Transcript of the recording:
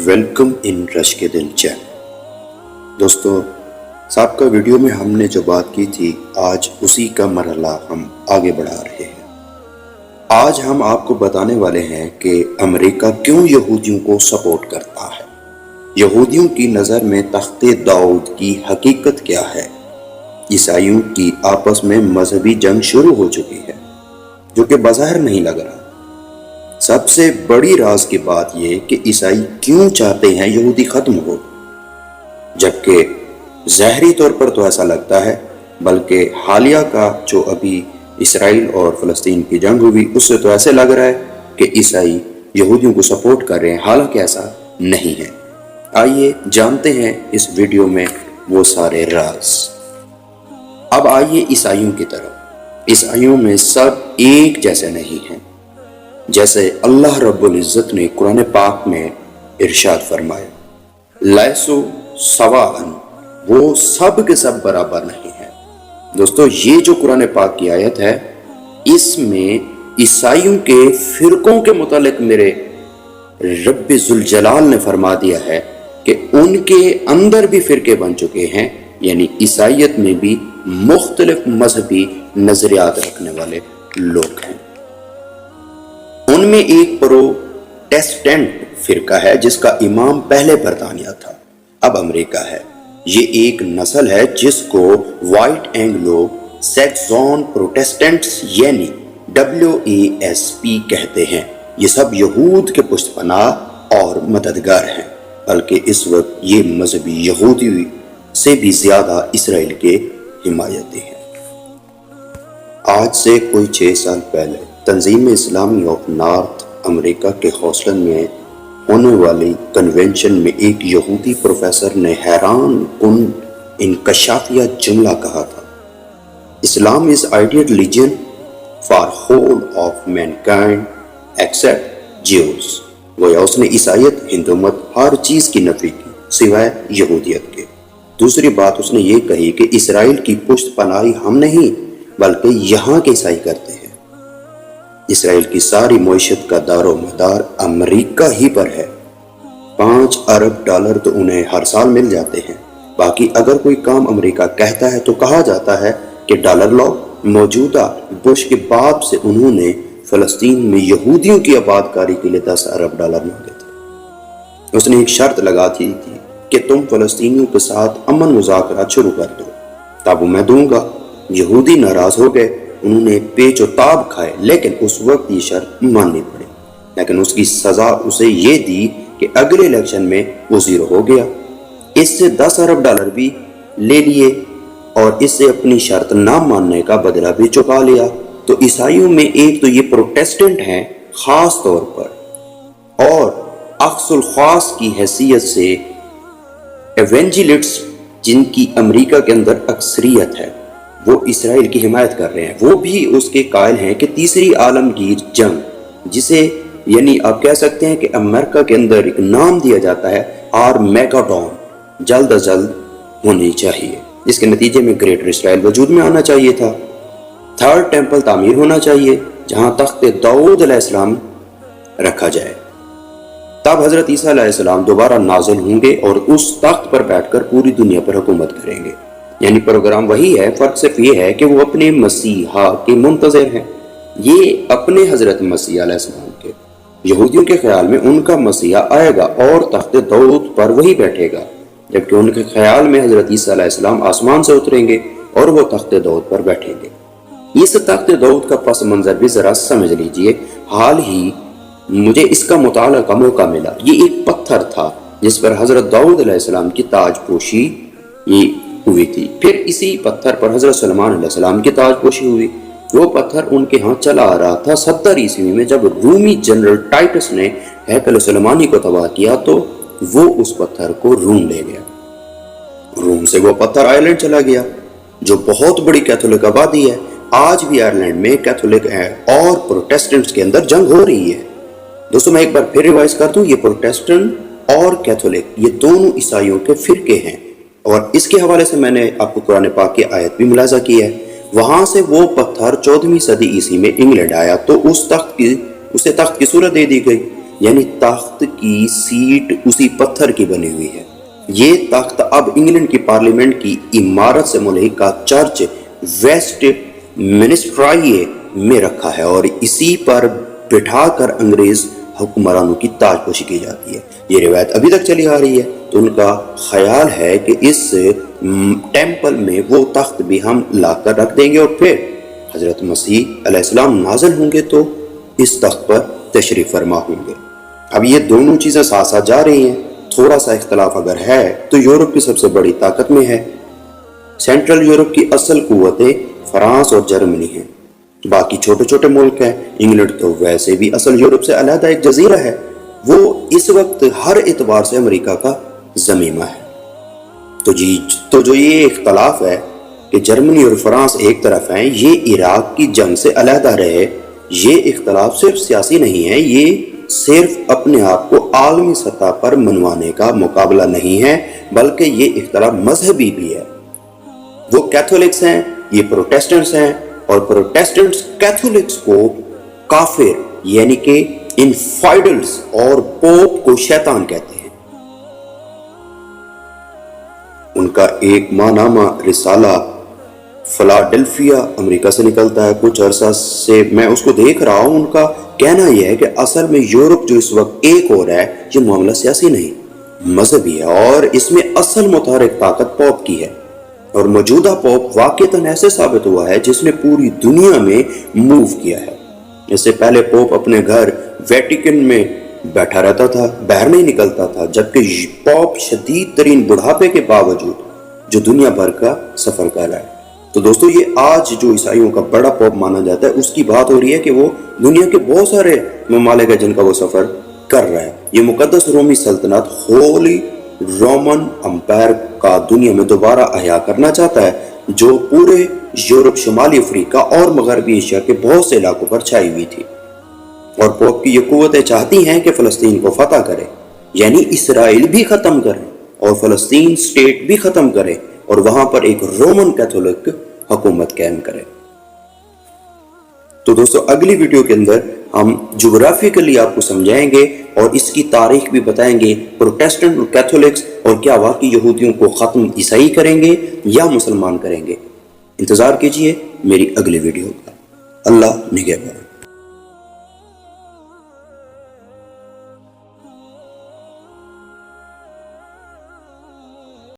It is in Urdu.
ویلکم ان رش کے دل چینل۔ دوستو، سابقہ ویڈیو میں ہم نے جو بات کی تھی، آج اسی کا مرحلہ ہم آگے بڑھا رہے ہیں۔ آج ہم آپ کو بتانے والے ہیں کہ امریکہ کیوں یہودیوں کو سپورٹ کرتا ہے، یہودیوں کی نظر میں تخت داؤد کی حقیقت کیا ہے۔ عیسائیوں کی آپس میں مذہبی جنگ شروع ہو چکی ہے، جو کہ بظاہر نہیں لگ رہا۔ سب سے بڑی راز کی بات یہ کہ عیسائی کیوں چاہتے ہیں یہودی ختم ہو، جبکہ ظاہری طور پر تو ایسا لگتا ہے، بلکہ حالیہ کا جو ابھی اسرائیل اور فلسطین کی جنگ ہوئی، اس سے تو ایسے لگ رہا ہے کہ عیسائی یہودیوں کو سپورٹ کر رہے ہیں، حالانکہ ایسا نہیں ہے۔ آئیے جانتے ہیں اس ویڈیو میں وہ سارے راز۔ اب آئیے عیسائیوں کی طرف۔ عیسائیوں میں سب ایک جیسے نہیں ہیں، جیسے اللہ رب العزت نے قرآن پاک میں ارشاد فرمایا، لیسو سواءً، وہ سب کے سب برابر نہیں ہیں۔ دوستو، یہ جو قرآن پاک کی آیت ہے، اس میں عیسائیوں کے فرقوں کے متعلق میرے رب ذوالجلال نے فرما دیا ہے کہ ان کے اندر بھی فرقے بن چکے ہیں، یعنی عیسائیت میں بھی مختلف مذہبی نظریات رکھنے والے لوگ ہیں۔ ان میں ایک پروٹیسٹنٹ فرقہ ہے جس کا امام پہلے برطانیہ تھا، اب امریکہ ہے۔ یہ ایک نسل ہے جس کو وائٹ اینگلو سیکسون پروٹیسٹنٹس یعنی WASP کہتے ہیں۔ یہ سب یہود کے پشت پناہ اور مددگار ہیں، بلکہ اس وقت یہ مذہبی یہودی سے بھی زیادہ اسرائیل کے حمایتی ہیں۔ آج سے کوئی 6 سال پہلے تنظیم اسلامی آف نارتھ امریکہ کے ہاسٹل میں ہونے والی کنونشن میں ایک یہودی پروفیسر نے حیران کن انکشافیہ جملہ کہا تھا، Islam is ideal religion for whole of mankind except Jews. گویا اس نے عیسائیت، ہندومت، ہر چیز کی نفی کی سوائے یہودیت کے۔ دوسری بات اس نے یہ کہی کہ اسرائیل کی پشت پناہی ہم نہیں بلکہ یہاں کے عیسائی کرتے ہیں۔ اسرائیل کی ساری معیشت کا دار و مدار امریکہ ہی پر ہے۔ $5 ارب تو انہیں ہر سال مل جاتے ہیں۔ باقی اگر کوئی کام امریکہ کہتا ہے تو کہا جاتا ہے کہ ڈالر لاؤ۔ موجودہ بش کے باپ سے انہوں نے فلسطین میں یہودیوں کی آباد کاری کے لیے $10 ارب مانگے تھے۔ اس نے ایک شرط لگا تھی کہ تم فلسطینیوں کے ساتھ امن مذاکرات شروع کر دو، تب میں دوں گا۔ یہودی ناراض ہو گئے، انہوں نے پیچ و تاب کھائے، لیکن اس وقت یہ شرط ماننی پڑی۔ لیکن اس کی سزا اسے یہ دی کہ اگلے الیکشن میں وہ زیرو ہو گیا۔ اس سے $10 ارب بھی لے لیے اور اس سے اپنی شرط نہ ماننے کا بدلہ بھی چکا لیا۔ تو عیسائیوں میں ایک تو یہ پروٹیسٹنٹ ہیں خاص طور پر، اور اخص الخاص کی حیثیت سے ایونجلسٹ جن کی امریکہ کے اندر اکثریت ہے، وہ اسرائیل کی حمایت کر رہے ہیں۔ وہ بھی اس کے قائل ہیں کہ تیسری عالمگیر جنگ، جسے یعنی آپ کہہ سکتے ہیں کہ امریکہ کے اندر ایک نام دیا جاتا ہے آرمیگیڈون، جلد از جلد ہونی چاہیے۔ اس کے نتیجے میں گریٹر اسرائیل وجود میں آنا چاہیے تھا، 3rd ٹیمپل تعمیر ہونا چاہیے جہاں تخت داؤد علیہ السلام رکھا جائے۔ تب حضرت عیسیٰ علیہ السلام دوبارہ نازل ہوں گے اور اس تخت پر بیٹھ کر پوری دنیا پر حکومت کریں گے۔ یعنی پروگرام وہی ہے، فرق صرف یہ ہے کہ وہ اپنے مسیحا کے منتظر ہیں، یہ اپنے حضرت مسیح علیہ السلام کے۔ یہودیوں کے خیال میں ان کا مسیحا آئے گا اور تخت داؤد پر وہی بیٹھے گا، جبکہ ان کے خیال میں حضرت عیسیٰ علیہ السلام آسمان سے اتریں گے اور وہ تخت داؤد پر بیٹھیں گے۔ اس تخت داؤد کا پس منظر بھی ذرا سمجھ لیجئے۔ حال ہی مجھے اس کا مطالعہ کا موقع ملا۔ یہ ایک پتھر تھا جس پر حضرت داؤد علیہ السلام کی تاج پوشی ہوئی تھی، پھر اسی پتھر پر حضرت سلیمان علیہ السلام کی تاج پوشی ہوئی۔ وہ پتھر ان کے ہاں چلا آ رہا تھا 70 عیسوی میں، جب رومی جنرل ٹائٹس نے ہیکل سلیمانی کو تباہ کیا تو وہ اس پتھر کو روم لے گیا۔ روم سے وہ پتھر آئرلینڈ چلا گیا، جو بہت بڑی کیتھولک آبادی ہے۔ آج بھی آئرلینڈ میں کیتھولک ہے اور پروٹیسٹنٹس کے اندر جنگ ہو رہی ہے۔ دوستو، میں ایک بار پھر ریوائز کر دوں، یہ پروٹیسٹنٹ اور کیتھولک یہ دونوں عیسائیوں کے فرقے ہیں، اور اس کے حوالے سے میں نے آپ کو قرآن پاک کی آیت بھی ملاحظہ کی ہے، وہاں سے وہ پتھر 14ویں صدی عیسوی میں انگلینڈ آیا تو اسے تخت کی صورت دے دی گئی، یعنی تخت کی سیٹ اسی پتھر کی بنی ہوئی ہے۔ یہ تخت اب انگلینڈ کی پارلیمنٹ کی عمارت سے ملحقہ چرچ ویسٹ منسٹرائے میں رکھا ہے اور اسی پر بٹھا کر انگریز حکمرانوں کی تاج پوشی کی جاتی ہے۔ یہ روایت ابھی تک چلی آ رہی ہے، تو ان کا خیال ہے کہ اس ٹیمپل میں وہ تخت بھی ہم لا کر رکھ دیں گے اور پھر حضرت مسیح علیہ السلام نازل ہوں گے تو اس تخت پر تشریف فرما ہوں گے۔ اب یہ دونوں چیزیں ساتھ ساتھ جا رہی ہیں۔ تھوڑا سا اختلاف اگر ہے تو یورپ کی سب سے بڑی طاقت میں ہے۔ سینٹرل یورپ کی اصل قوتیں فرانس اور جرمنی ہیں، باقی چھوٹے چھوٹے ملک ہیں۔ انگلینڈ تو ویسے بھی اصل یورپ سے علیحدہ ایک جزیرہ ہے، وہ اس وقت ہر اعتبار سے امریکہ کا ضمیمہ ہے۔ تو جو یہ اختلاف ہے کہ جرمنی اور فرانس ایک طرف ہیں، یہ عراق کی جنگ سے علیحدہ رہے، یہ اختلاف صرف سیاسی نہیں ہے، یہ صرف اپنے آپ کو عالمی سطح پر منوانے کا مقابلہ نہیں ہے، بلکہ یہ اختلاف مذہبی بھی ہے۔ وہ کیتھولکس ہیں، یہ پروٹیسٹنٹس ہیں، اور پروٹیسٹنٹس کیتھولکس کو کافر یعنی کہ انفائڈلز اور پوپ کو شیطان کہتے ہیں۔ ان کا ایک ماہنامہ رسالہ فلاڈیلفیا امریکہ سے نکلتا ہے، کچھ عرصہ سے میں اس کو دیکھ رہا ہوں۔ ان کا کہنا یہ ہے کہ اصل میں یورپ جو اس وقت ایک ہو رہا ہے، یہ معاملہ سیاسی نہیں، مذہبی ہے، اور اس میں اصل متحرک طاقت پوپ کی ہے، اور موجودہ پوپ واقعتاً ایسے ثابت ہوا ہے جس نے پوری دنیا میں موو کیا ہے۔ اس سے پہلے پوپ اپنے گھر ویٹیکن میں بیٹھا رہتا تھا، باہر نہیں نکلتا تھا، جبکہ پوپ شدید ترین بڑھاپے کے باوجود جو دنیا بھر کا سفر کر رہا ہے۔ تو دوستو، یہ آج جو عیسائیوں کا بڑا پوپ مانا جاتا ہے، اس کی بات ہو رہی ہے کہ وہ دنیا کے بہت سارے ممالک ہیں جن کا وہ سفر کر رہا ہے۔ یہ مقدس رومی سلطنت ہولی رومن امپائر کا دنیا میں دوبارہ احیا کرنا چاہتا ہے، جو پورے یورپ، شمالی افریقہ اور مغربی ایشیا کے بہت سے علاقوں پر چھائی ہوئی تھی۔ اور پوپ کی یہ قوتیں چاہتی ہیں کہ فلسطین کو فتح کرے، یعنی اسرائیل بھی ختم کرے اور فلسطین اسٹیٹ بھی ختم کرے، اور وہاں پر ایک رومن کیتھولک حکومت قائم کرے۔ تو دوستو، اگلی ویڈیو کے اندر ہم جغرافیکلی آپ کو سمجھائیں گے اور اس کی تاریخ بھی بتائیں گے، پروٹیسٹنٹ اور کیتھولکس، اور کیا واقعی یہودیوں کو ختم عیسائی کریں گے یا مسلمان کریں گے۔ انتظار کیجئے میری اگلی ویڈیو کا۔ اللہ نگہبان۔